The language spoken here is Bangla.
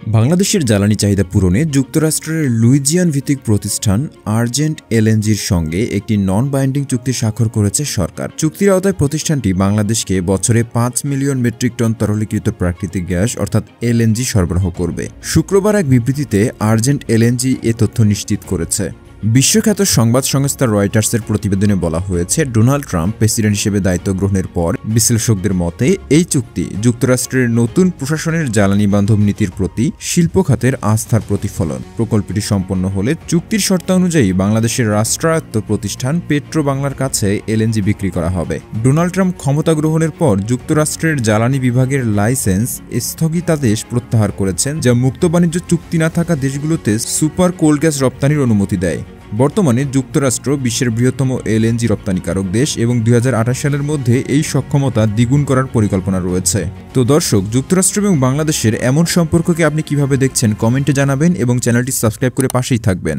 বাংলাদেশের জ্বালানি চাহিদা পূরণে যুক্তরাষ্ট্রের লুইজিয়ান ভিত্তিক প্রতিষ্ঠান আর্জেন্ট এলএনজির সঙ্গে একটি নন বাইন্ডিং চুক্তি স্বাক্ষর করেছে সরকার। চুক্তির আওতায় প্রতিষ্ঠানটি বাংলাদেশকে বছরে ৫ মিলিয়ন মেট্রিক টন তরলীকৃত প্রাকৃতিক গ্যাস অর্থাৎ এলএনজি সরবরাহ করবে। শুক্রবার এক বিবৃতিতে আর্জেন্ট এলএনজি এ তথ্য নিশ্চিত করেছে। বিশ্বখ্যাত সংবাদ সংস্থা রয়টার্সের প্রতিবেদনে বলা হয়েছে, ডোনাল্ড ট্রাম্প প্রেসিডেন্ট হিসেবে দায়িত্ব গ্রহণের পর বিশ্লেষকদের মতে এই চুক্তি যুক্তরাষ্ট্রের নতুন প্রশাসনের জ্বালানি বান্ধব নীতির প্রতি শিল্প খাতের আস্থার প্রতিফলন। প্রকল্পটি সম্পন্ন হলে চুক্তির শর্ত অনুযায়ী বাংলাদেশের রাষ্ট্রায়ত্ত প্রতিষ্ঠান পেট্রো বাংলার কাছে এলএনজি বিক্রি করা হবে। ডোনাল্ড ট্রাম্প ক্ষমতা গ্রহণের পর যুক্তরাষ্ট্রের জ্বালানি বিভাগের লাইসেন্স স্থগিতাদেশ প্রত্যাহার করেছেন, যা মুক্ত বাণিজ্য চুক্তি না থাকা দেশগুলোতে সুপার কোল্ড গ্যাস রপ্তানির অনুমতি দেয়। বর্তমানে যুক্তরাষ্ট্র বিশ্বের বৃহত্তম এলএনজি রপ্তানিকারক দেশ এবং ২০২৮ সালের মধ্যে এই সক্ষমতা দ্বিগুণ করার পরিকল্পনা রয়েছে। তো দর্শক, যুক্তরাষ্ট্র এবং বাংলাদেশের এমন সম্পর্ককে আপনি কিভাবে দেখছেন কমেন্টে জানাবেন এবং চ্যানেলটি সাবস্ক্রাইব করে পাশেই থাকবেন।